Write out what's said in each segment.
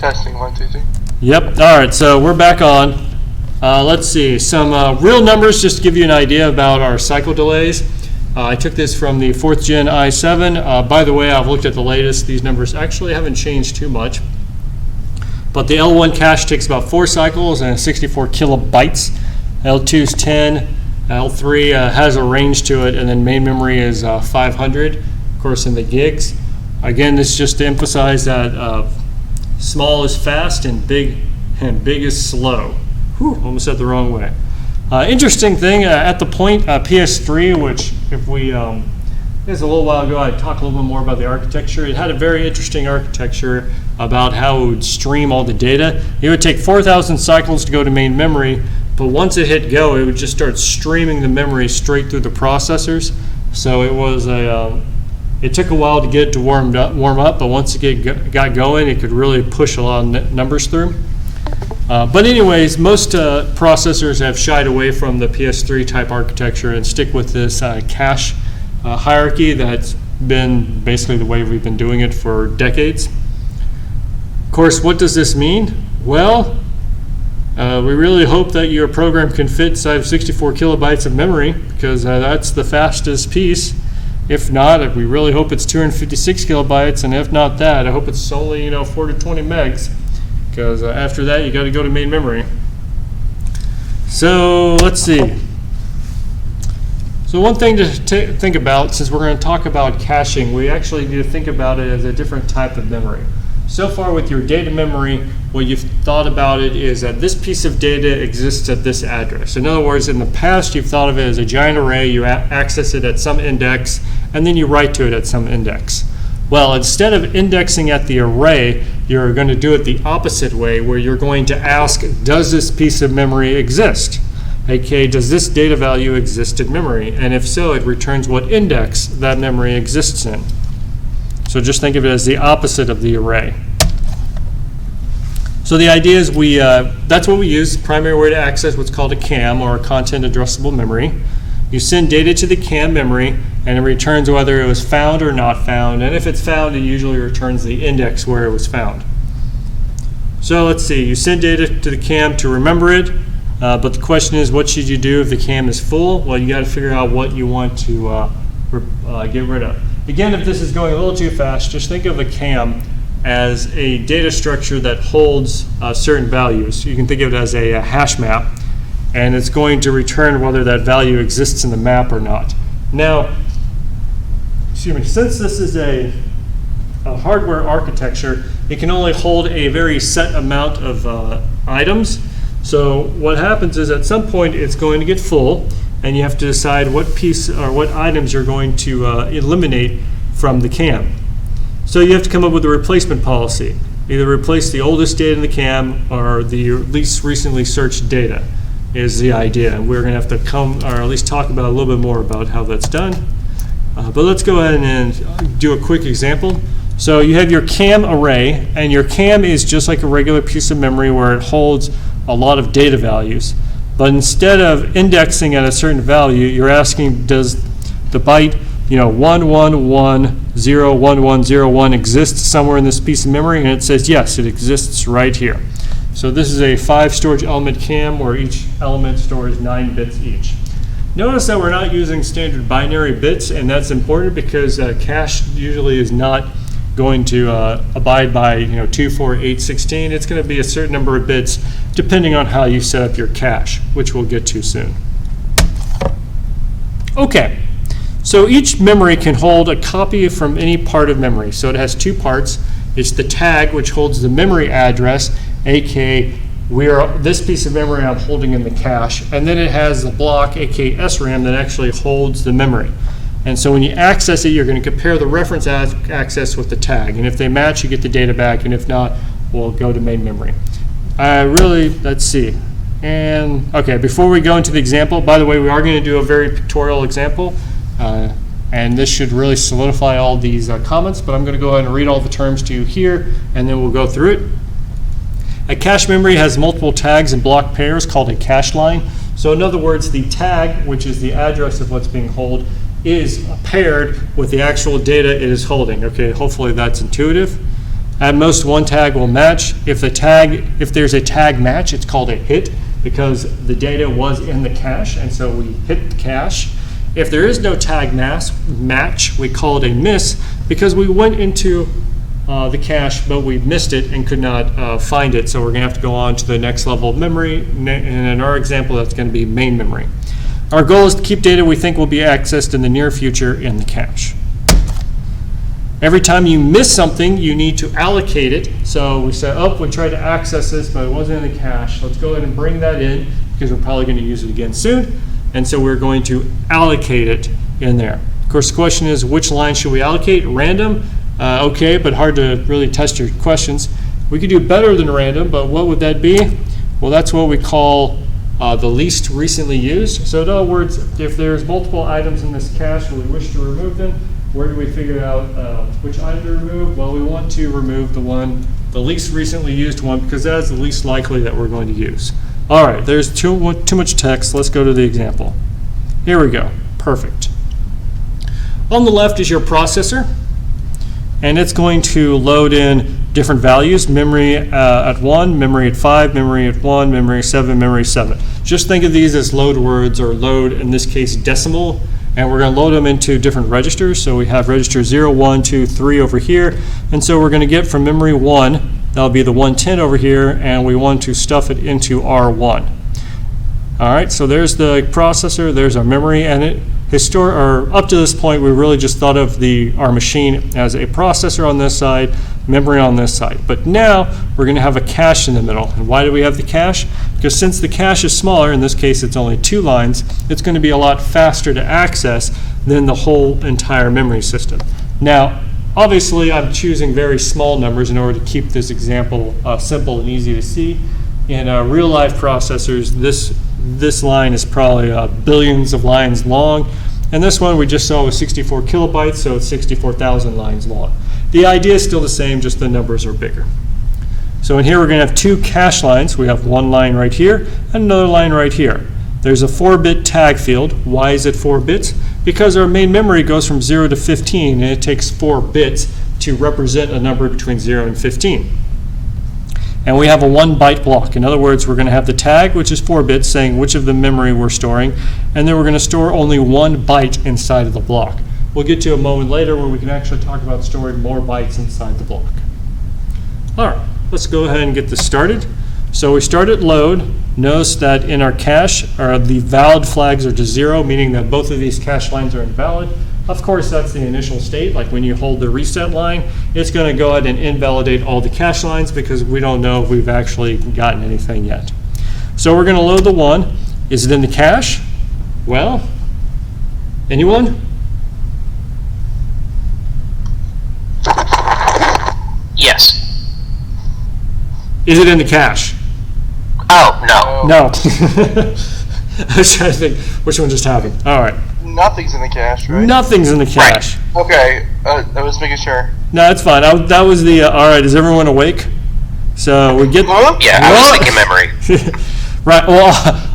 Testing 1, 2, 3. Yep. All right. So we're back on. Let's see some real numbers just to give you an idea about our cycle delays. I took this from the 4th Gen i7. By the way, I've looked at the latest. These numbers actually haven't changed too much. But the L1 cache takes about 4 cycles and 64 kilobytes. L2 is 10. L3 has a range to it, and then main memory is 500, of course, in the gigs. Again, this is just to emphasize that small is fast and big is slow. Whew, almost said the wrong way. Interesting thing, at the point PS3, which if we, it was a little while ago, I talked a little bit more about the architecture. It had a very interesting architecture about how it would stream all the data. It would take 4,000 cycles to go to main memory, but once it hit go, it would just start streaming the memory straight through the processors. So it was it took a while to get it to warm up, but once it got going, it could really push a lot of numbers through. But anyways, most processors have shied away from the PS3 type architecture and stick with this cache hierarchy that's been basically the way we've been doing it for decades. Of course, what does this mean? Well, we really hope that your program can fit inside of 64 kilobytes of memory, because that's the fastest piece. If not, we really hope it's 256 kilobytes, and if not that, I hope it's only 4 to 20 megs, because after that you got to go to main memory. So let's see. So one thing to think about, since we're going to talk about caching, we actually need to think about it as a different type of memory. So far with your data memory, what you've thought about it is that this piece of data exists at this address. In other words, in the past you've thought of it as a giant array, you access it at some index, and then you write to it at some index. Well, instead of indexing at the array, you're going to do it the opposite way, where you're going to ask, does this piece of memory exist? aka, does this data value exist in memory? And if so, it returns what index that memory exists in. So just think of it as the opposite of the array. So the idea is that's what we use, primary way to access what's called a CAM, or a content addressable memory. You send data to the CAM memory, and it returns whether it was found or not found. And if it's found, it usually returns the index where it was found. So let's see, you send data to the CAM to remember it, but the question is, what should you do if the CAM is full? Well, you got to figure out what you want to get rid of. Again, if this is going a little too fast, just think of a CAM as a data structure that holds certain values. You can think of it as a hash map, and it's going to return whether that value exists in the map or not. Now, since this is a hardware architecture, it can only hold a very set amount of items. So what happens is at some point it's going to get full, and you have to decide what piece or what items you're going to eliminate from the CAM. So you have to come up with a replacement policy. Either replace the oldest data in the CAM or the least recently searched data is the idea. And we're going to have to or at least talk about a little bit more about how that's done. But let's go ahead and do a quick example. So you have your CAM array, and your CAM is just like a regular piece of memory where it holds a lot of data values. But instead of indexing at a certain value, you're asking, does the byte 111011101 exist somewhere in this piece of memory? And it says yes, it exists right here. So this is a 5 storage element CAM where each element stores 9 bits each. Notice that we're not using standard binary bits, and that's important because cache usually is not going to abide by 2, 4, 8, 16. It's going to be a certain number of bits depending on how you set up your cache, which we'll get to soon. Okay, so each memory can hold a copy from any part of memory. So it has 2 parts. It's the tag, which holds the memory address, aka this piece of memory I'm holding in the cache, and then it has the block, aka SRAM, that actually holds the memory. And so when you access it, you're going to compare the reference access with the tag. And if they match, you get the data back. And if not, we'll go to main memory. Let's see. And okay, before we go into the example, by the way, we are going to do a very pictorial example. And this should really solidify all these comments. But I'm going to go ahead and read all the terms to you here, and then we'll go through it. A cache memory has multiple tags and block pairs called a cache line. So in other words, the tag, which is the address of what's being held, is paired with the actual data it is holding. Okay, hopefully that's intuitive. At most, one tag will match. If there's a tag match, it's called a hit because the data was in the cache, and so we hit the cache. If there is no tag match, we call it a miss because we went into the cache, but we missed it and could not find it. So we're going to have to go on to the next level of memory. And in our example, that's going to be main memory. Our goal is to keep data we think will be accessed in the near future in the cache. Every time you miss something, you need to allocate it. So we said, oh, we tried to access this, but it wasn't in the cache. Let's go ahead and bring that in because we're probably going to use it again soon. And so we're going to allocate it in there. Of course, the question is, which line should we allocate? Random? Okay, but hard to really test your questions. We could do better than random, but what would that be? Well, that's what we call the least recently used. So in other words, if there's multiple items in this cache and we wish to remove them, where do we figure out which item to remove? Well, we want to remove the least recently used one, because that is the least likely that we're going to use. All right, there's too much text. Let's go to the example. Here we go. Perfect. On the left is your processor, and it's going to load in different values: memory at 1, memory at 5, memory at 1, memory 7, memory 7. Just think of these as load words, or load, in this case, decimal, and we're going to load them into different registers. So we have register 0, 1, 2, 3 over here, and so we're going to get from memory 1, that'll be the 110 over here, and we want to stuff it into R1. All right, so there's the processor, there's our memory, and up to this point, we really just thought of our machine as a processor on this side, memory on this side. But now we're going to have a cache in the middle. And why do we have the cache? Because since the cache is smaller, in this case it's only 2 lines, it's going to be a lot faster to access than the whole entire memory system. Now, obviously, I'm choosing very small numbers in order to keep this example simple and easy to see. In real-life processors, this line is probably billions of lines long, and this one we just saw was 64 kilobytes, so it's 64,000 lines long. The idea is still the same, just the numbers are bigger. So in here we're going to have 2 cache lines. We have one line right here and another line right here. There's a 4-bit tag field. Why is it 4 bits? Because our main memory goes from 0 to 15, and it takes 4 bits to represent a number between 0 and 15. And we have a 1-byte block. In other words, we're going to have the tag, which is 4 bits, saying which of the memory we're storing, and then we're going to store only 1 byte inside of the block. We'll get to a moment later where we can actually talk about storing more bytes inside the block. All right, let's go ahead and get this started. So we start at load. Notice that in our cache, the valid flags are to 0, meaning that both of these cache lines are invalid. Of course, that's the initial state. Like when you hold the reset line, it's going to go ahead and invalidate all the cache lines because we don't know if we've actually gotten anything yet. So we're going to load the 1. Is it in the cache? Well, anyone? Yes. Is it in the cache? Oh, no. No. I was trying to think which one just happened. All right. Nothing's in the cache, right? Nothing's in the cache. Right. Okay, I was making sure. No, it's fine. That was the, all right, is everyone awake? So we get... Yeah, I was thinking memory. Right, well,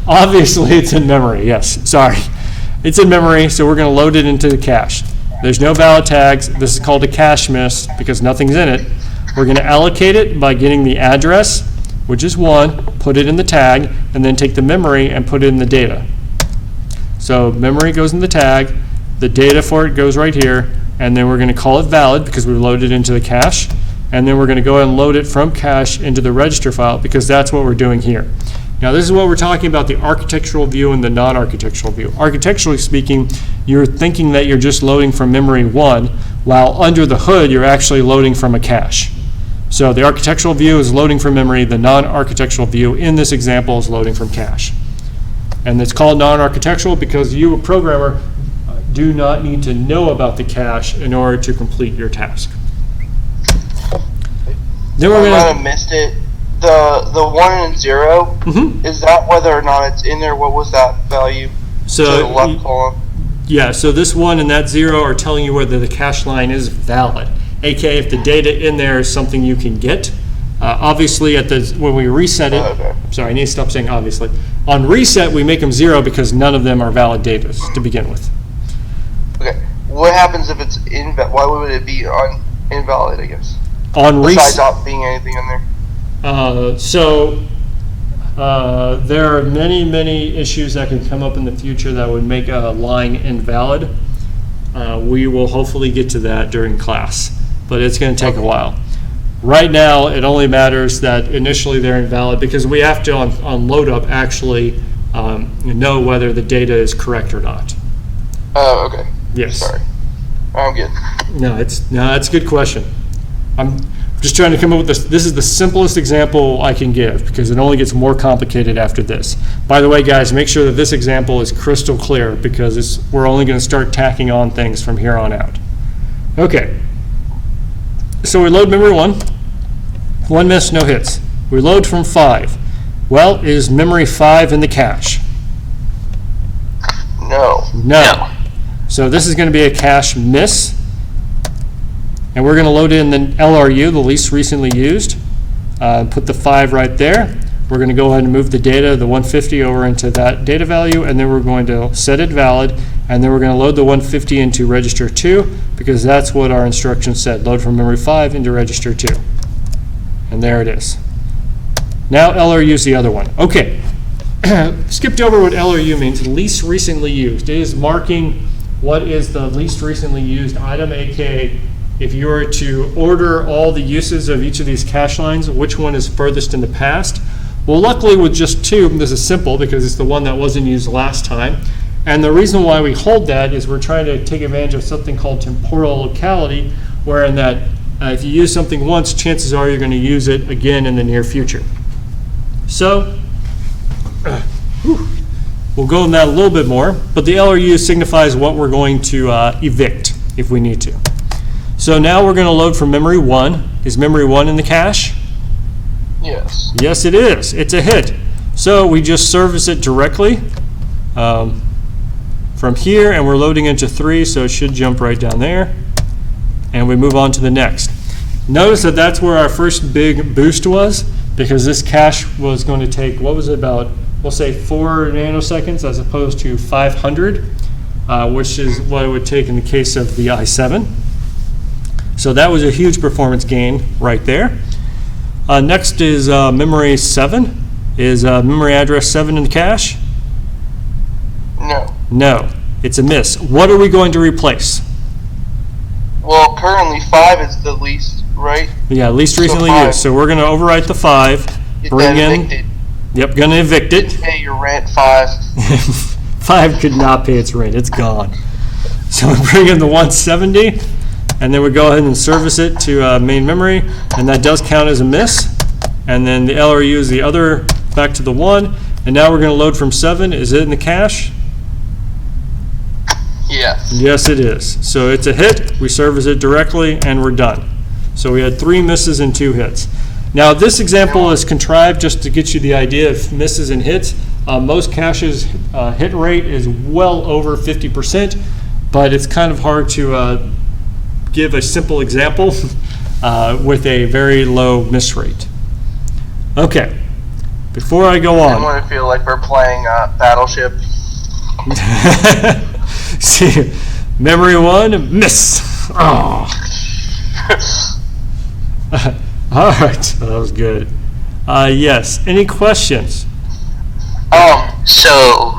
obviously it's in memory, yes. Sorry. It's in memory, so we're going to load it into the cache. There's no valid tags. This is called a cache miss because nothing's in it. We're going to allocate it by getting the address, which is 1, put it in the tag, and then take the memory and put it in the data. So memory goes in the tag, the data for it goes right here, and then we're going to call it valid because we loaded it into the cache, and then we're going to go ahead and load it from cache into the register file because that's what we're doing here. Now this is what we're talking about, the architectural view and the non-architectural view. Architecturally speaking, you're thinking that you're just loading from memory 1, while under the hood you're actually loading from a cache. So the architectural view is loading from memory, the non-architectural view in this example is loading from cache. And it's called non-architectural because you, a programmer, do not need to know about the cache in order to complete your task. Then we're I might going have missed it. The 1 and 0, is that whether or not it's in there? What was that value to the left column? Yeah, so this 1 and that 0 are telling you whether the cache line is valid. aka if the data in there is something you can get. Obviously, when we reset it, sorry, I need to stop saying obviously. On reset, we make them 0 because none of them are valid data to begin with. Okay. What happens if it's invalid? Why would it be invalid, I guess? besides not being anything in there? There are many issues that can come up in the future that would make a line invalid. We will hopefully get to that during class, but it's going to take a while. Right now, it only matters that initially they're invalid because we have to, on load up, actually know whether the data is correct or not. Oh, okay. Yes. Sorry. I'm good. No, that's a good question. I'm just trying to come up with this. This is the simplest example I can give because it only gets more complicated after this. By the way, guys, make sure that this example is crystal clear because we're only going to start tacking on things from here on out. Okay. So we load memory 1. 1 miss, no hits. We load from 5. Well, is memory 5 in the cache? No. No. So this is going to be a cache miss. And we're going to load in the LRU, the least recently used. Put the 5 right there. We're going to go ahead and move the data, the 150, over into that data value, and then we're going to set it valid, and then we're going to load the 150 into register 2, because that's what our instructions said, load from memory 5 into register 2. And there it is. Now LRU is the other one. Okay, skipped over what LRU means, least recently used. It is marking what is the least recently used item, aka if you were to order all the uses of each of these cache lines, which one is furthest in the past? Well, luckily with just 2, this is simple because it's the one that wasn't used last time. And the reason why we hold that is we're trying to take advantage of something called temporal locality, wherein that if you use something once, chances are you're going to use it again in the near future. So, we'll go in that a little bit more, but the LRU signifies what we're going to evict if we need to. So now we're going to load from memory 1. Is memory 1 in the cache? Yes. Yes, it is. It's a hit. So we just service it directly from here, and we're loading into 3, so it should jump right down there. And we move on to the next. Notice that that's where our first big boost was, because this cache was going to take, what was it, about, we'll say 4 nanoseconds as opposed to 500, which is what it would take in the case of the i7. So that was a huge performance gain right there. Next is memory 7. Is memory address 7 in the cache? No. No. It's a miss. What are we going to replace? Well, currently 5 is the least, right? Yeah, least recently used. So we're going to overwrite the 5. Bring in. Evicted. Yep, going to evict it. Pay your rent, 5. 5 could not pay its rent. It's gone. So we bring in the 170. And then we go ahead and service it to main memory, and that does count as a miss. And then the LRU is the other, back to the 1. And now we're going to load from 7. Is it in the cache? Yes. Yes, it is. So it's a hit. We service it directly, and we're done. So we had 3 misses and 2 hits. Now this example is contrived just to get you the idea of misses and hits. Most caches hit rate is well over 50%, but it's kind of hard to give a simple example with a very low miss rate. Okay, before I go on. I want to feel like we're playing Battleship. See, memory 1, miss. Oh. All right, that was good. Yes, any questions? So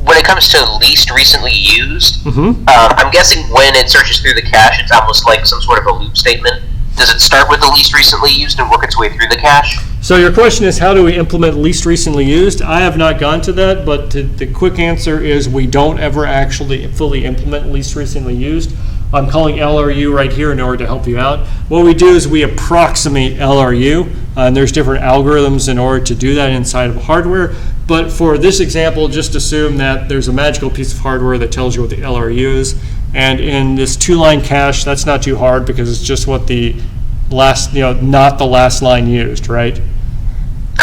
when it comes to least recently used, I'm guessing when it searches through the cache, it's almost like some sort of a loop statement. Does it start with the least recently used and work its way through the cache? So your question is, how do we implement least recently used? I have not gone to that, but the quick answer is we don't ever actually fully implement least recently used. I'm calling LRU right here in order to help you out. What we do is we approximate LRU, and there's different algorithms in order to do that inside of hardware. But for this example, just assume that there's a magical piece of hardware that tells you what the LRU is. And in this 2-line cache, that's not too hard because it's just what the last, not the last line used, right?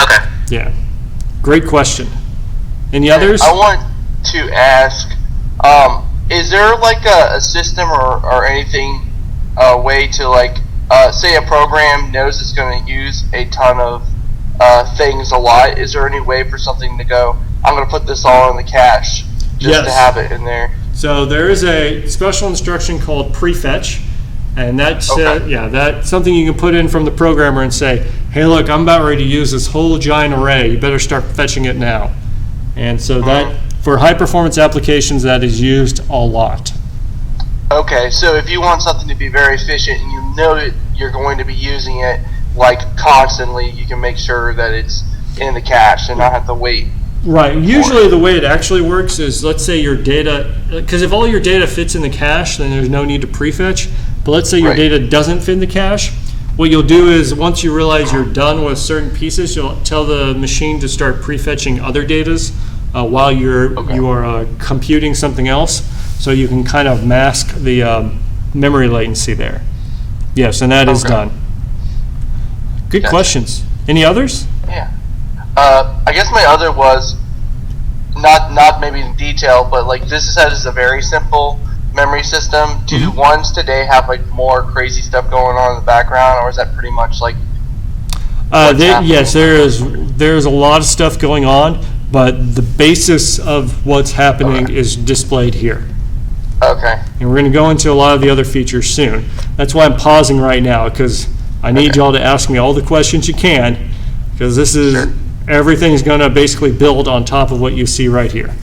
Okay. Yeah. Great question. Any others? I want to ask, is there like a system or anything, a way to like, say a program knows it's going to use a ton of things a lot? Is there any way for something to go, I'm going to put this all in the cache just to have it in there? So there is a special instruction called prefetch, And that's that's something you can put in from the programmer and say, hey, look, I'm about ready to use this whole giant array. You better start fetching it now. And so that, for high performance applications, that is used a lot. Okay, so if you want something to be very efficient and you know that you're going to be using it like constantly, you can make sure that it's in the cache and not have to wait. Right. Usually the way it actually works is, let's say your data, because if all your data fits in the cache, then there's no need to prefetch. But let's say your data doesn't fit in the cache. What you'll do is, once you realize you're done with certain pieces, you'll tell the machine to start prefetching other datas while you are computing something else, so you can kind of mask the memory latency there. Yes, and that is done. Good questions. Any others? Yeah. I guess my other was not maybe in detail, but like this is a very simple memory system. Do ones today have like more crazy stuff going on in the background, or is that pretty much like? Yes, there's a lot of stuff going on, but the basis of what's happening is displayed here. Okay. And we're going to go into a lot of the other features soon. That's why I'm pausing right now, because I need y'all to ask me all the questions you can, because this is everything's going to basically build on top of what you see right here.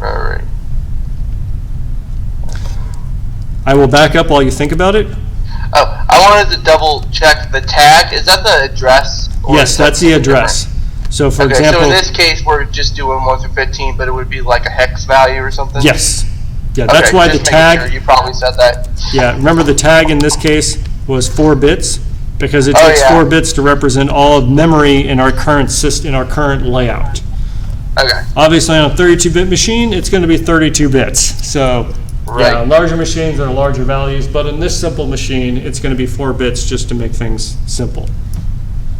All right. I will back up while you think about it. Oh, I wanted to double check the tag. Is that the address? Yes, that's the address. So for example, so in this case, we're just doing 1 through 15, but it would be like a hex value or something? Yes. Yeah, that's why the tag. Sure. You probably said that. Yeah, remember the tag in this case was 4 bits, because it takes 4 bits to represent all of memory in our current system, in our current layout. Okay. Obviously, on a 32-bit machine, it's going to be 32 bits. So, yeah, larger machines are larger values, but in this simple machine, it's going to be 4 bits just to make things simple.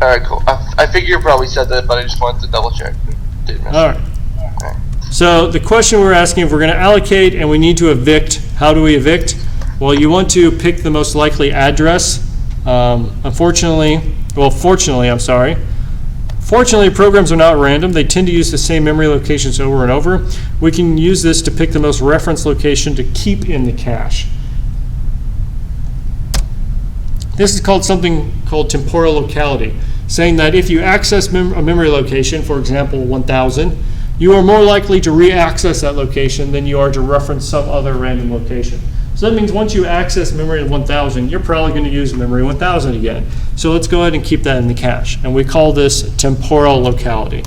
All right, cool. I figure you probably said that, but I just wanted to double check. All right. So the question we're asking, if we're going to allocate and we need to evict, how do we evict? Well, you want to pick the most likely address. Fortunately, programs are not random. They tend to use the same memory locations over and over. We can use this to pick the most reference location to keep in the cache. This is called something called temporal locality, saying that if you access a memory location, for example, 1000, you are more likely to re-access that location than you are to reference some other random location. So that means once you access memory 1000, you're probably going to use memory 1000 again. So let's go ahead and keep that in the cache. And we call this temporal locality.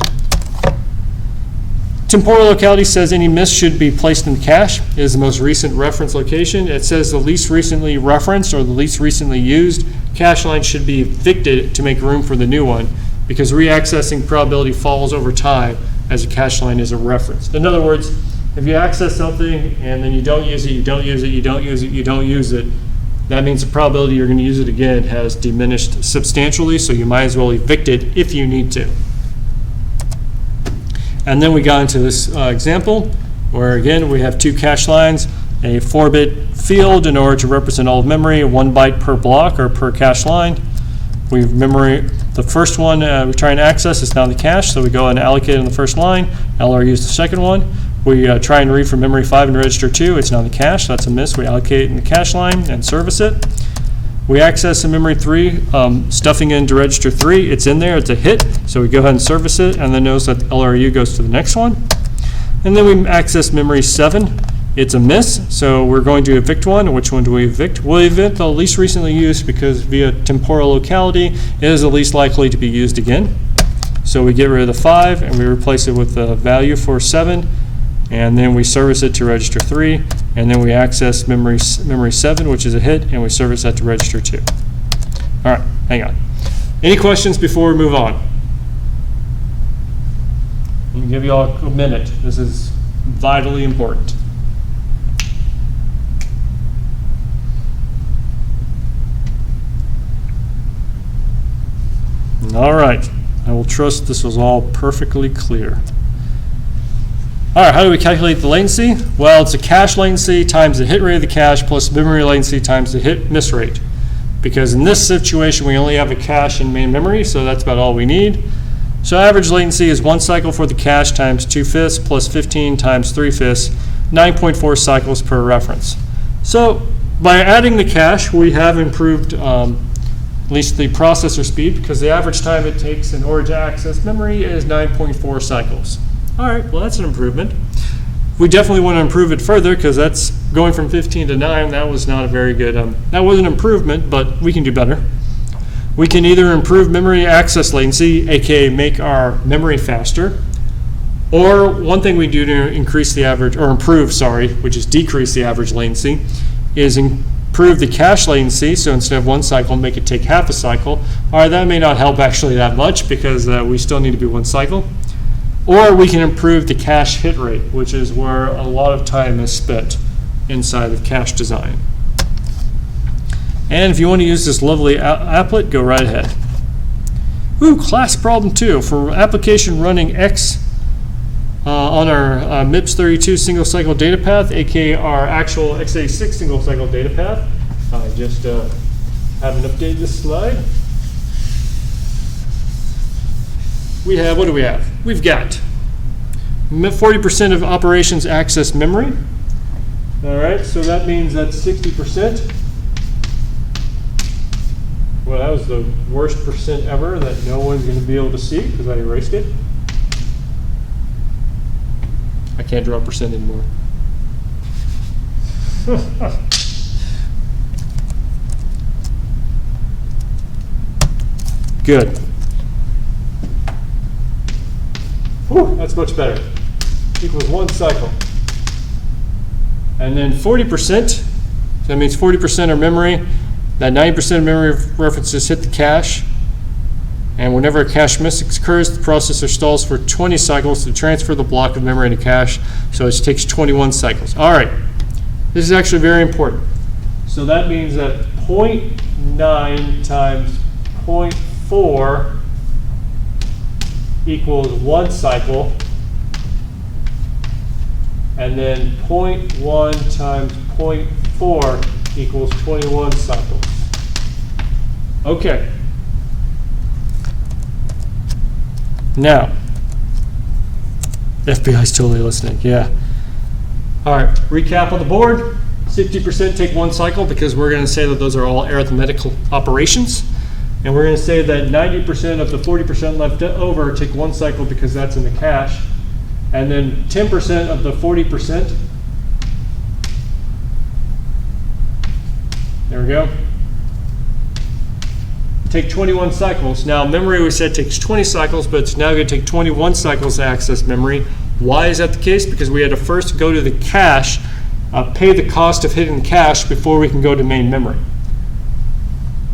Temporal locality says any miss should be placed in the cache. It is the most recent reference location. It says the least recently referenced or the least recently used cache line should be evicted to make room for the new one, because re-accessing probability falls over time as a cache line is a reference. In other words, if you access something and then you don't use it, you don't use it, you don't use it, you don't use it, that means the probability you're going to use it again has diminished substantially, so you might as well evict it if you need to. And then we got into this example where, again, we have 2 cache lines, a 4-bit field in order to represent all of memory, 1 byte per block or per cache line. The first one we try and access is now in the cache, so we go and allocate it on the first line. LRU is the second one. We try and read from memory 5 and register 2. It's now in the cache. That's a miss. We allocate it in the cache line and service it. We access in memory 3, stuffing into register 3. It's in there. It's a hit. So we go ahead and service it, and then notice that the LRU goes to the next one. And then we access memory 7. It's a miss. So we're going to evict one. Which one do we evict? We'll evict the least recently used, because via temporal locality, it is the least likely to be used again. So we get rid of the 5, and we replace it with the value for 7. And then we service it to register 3, and then we access memory 7, which is a hit, and we service that to register 2. All right, hang on. Any questions before we move on? Let me give you all a minute. This is vitally important. All right, I will trust this was all perfectly clear. All right, how do we calculate the latency? Well, it's a cache latency times the hit rate of the cache plus memory latency times the hit miss rate. Because in this situation, we only have a cache in main memory, so that's about all we need. So average latency is 1 cycle for the cache times 2/5 plus 15 times 3/5, 9.4 cycles per reference. So by adding the cache, we have improved at least the processor speed, because the average time it takes in order to access memory is 9.4 cycles. All right, well, that's an improvement. We definitely want to improve it further, because that's going from 15 to 9. That was not a very good, that was an improvement, but we can do better. We can either improve memory access latency, aka make our memory faster, or one thing we do to increase the average, or improve, sorry, which is decrease the average latency, is improve the cache latency. So instead of 1 cycle, make it take half a cycle. All right, that may not help actually that much, because we still need to be 1 cycle. Or we can improve the cache hit rate, which is where a lot of time is spent inside of cache design. And if you want to use this lovely applet, go right ahead. Ooh, class problem 2. For application running X on our MIPS32 single cycle data path, aka our actual x86 single cycle data path. I just haven't updated this slide. We have, what do we have? We've got 40% of operations access memory. All right, so that means that's 60%. Well, that was the worst percent ever that no one's going to be able to see because I erased it. I can't draw percent anymore. Good. Whew, that's much better. Equals 1 cycle. And then 40%, so that means 40% of memory. That 90% of memory references hit the cache. And whenever a cache miss occurs, the processor stalls for 20 cycles to transfer the block of memory into cache. So it takes 21 cycles. All right. This is actually very important. So that means that 0.9 times 0.4 equals 1 cycle. And then 0.1 times 0.4 equals 21 cycles. Okay. Now, FBI's totally listening, yeah. All right, recap on the board. 60% take 1 cycle because we're going to say that those are all arithmetical operations. And we're going to say that 90% of the 40% left over take 1 cycle because that's in the cache. And then 10% of the 40%. There we go. Take 21 cycles. Now, memory we said takes 20 cycles, but it's now going to take 21 cycles to access memory. Why is that the case? Because we had to first go to the cache, pay the cost of hitting the cache before we can go to main memory.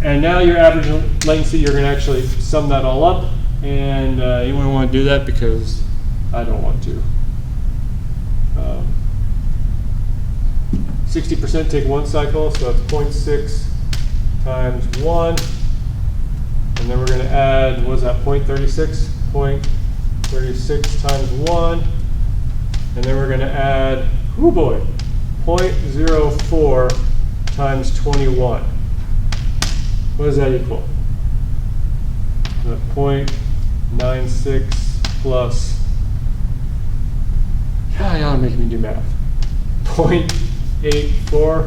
And now your average latency, you're going to actually sum that all up. And anyone want to do that? Because I don't want to. 60% take 1 cycle, so that's 0.6 times 1. And then we're going to add, what is that, 0.36? 0.36 times 1. And then we're going to add, oh boy, 0.04 times 21. What does that equal? 0.96 plus, God, y'all are making me do math. 0.84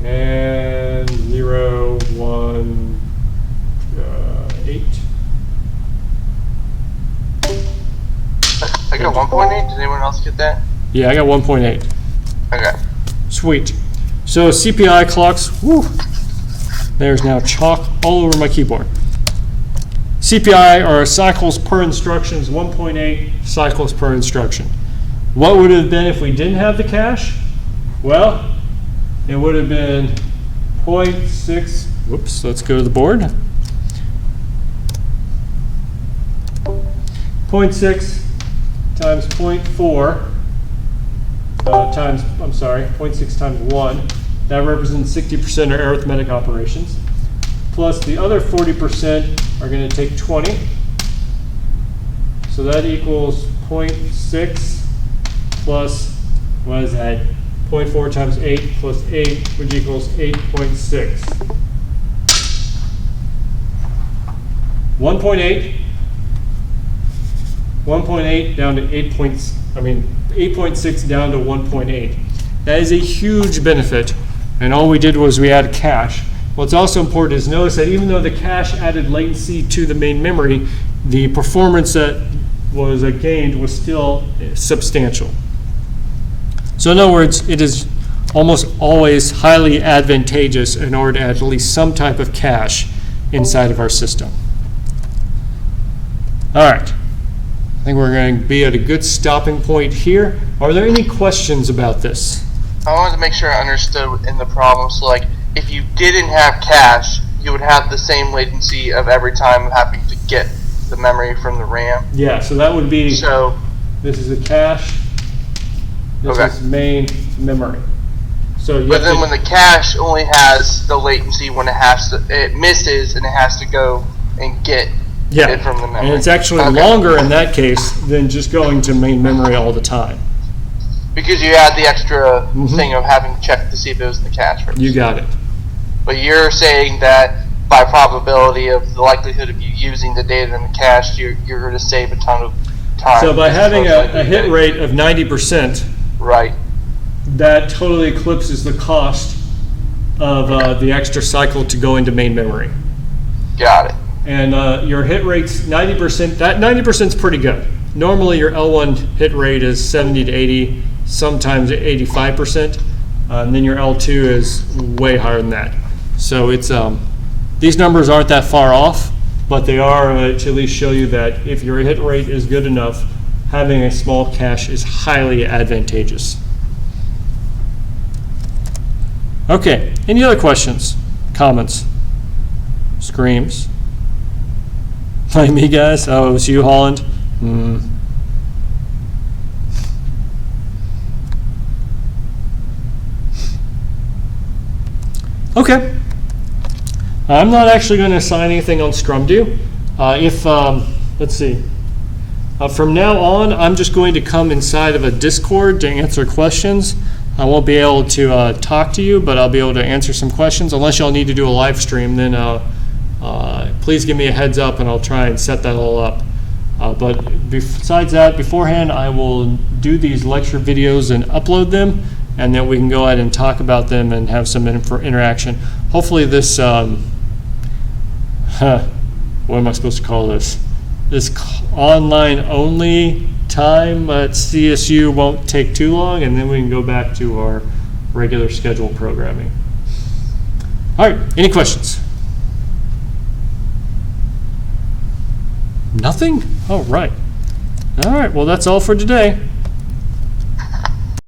and 0.18. I got 1.8. Did anyone else get that? Yeah, I got 1.8. Okay. Sweet. So CPI clocks, whew, there's now chalk all over my keyboard. CPI, or cycles per instruction, is 1.8 cycles per instruction. What would it have been if we didn't have the cache? Well, it would have been 0.6, whoops, let's go to the board. 0.6 times 0.4 times, I'm sorry, 0.6 times 1. That represents 60% of arithmetic operations. Plus the other 40% are going to take 20. So that equals 0.6 plus, what is that? 0.4 times 8 plus 8, which equals 8.6. 1.8 down to 8.6 down to 1.8. That is a huge benefit and all we did was we added cache. What's also important is notice that even though the cache added latency to the main memory, the performance that was gained was still substantial. So in other words, it is almost always highly advantageous in order to add at least some type of cache inside of our system. All right, I think we're going to be at a good stopping point here. Are there any questions about this? I wanted to make sure I understood in the problem. So, like, if you didn't have cache, you would have the same latency of every time having to get the memory from the RAM. Yeah, so that would be, So, this is a cache, this Okay. is main memory. So you but have then to- when the cache only has the latency when it misses and it has to go and get yeah, it from the memory. and it's actually Okay. longer in that case than just going to main memory all the time. Because you add the extra thing of having to check to see if it was in the cache first. You got it. But you're saying that by probability of the likelihood of you using the data in the cache, you're going to save a ton of time. So by It's having most likely a hit that- rate of 90%, Right. that totally eclipses the cost of the extra cycle to go into main memory. Got it. And your hit rate's 90%, that 90% is pretty good. Normally your L1 hit rate is 70 to 80, sometimes 85%, and then your L2 is way higher than that. So it's these numbers aren't that far off, but they are to at least show you that if your hit rate is good enough, having a small cache is highly advantageous. Okay, any other questions, comments, screams? Like me, guys? Oh, it's you, Holland? Okay. I'm not actually going to assign anything on Scrum Due. Let's see. From now on, I'm just going to come inside of a Discord to answer questions. I won't be able to talk to you, but I'll be able to answer some questions. Unless y'all need to do a live stream, then please give me a heads up and I'll try and set that all up. But besides that, beforehand, I will do these lecture videos and upload them, and then we can go ahead and talk about them and have some interaction. Hopefully this, what am I supposed to call this? This online only time at CSU won't take too long, and then we can go back to our regular scheduled programming. All right, any questions? Nothing? All right. All right, well, that's all for today.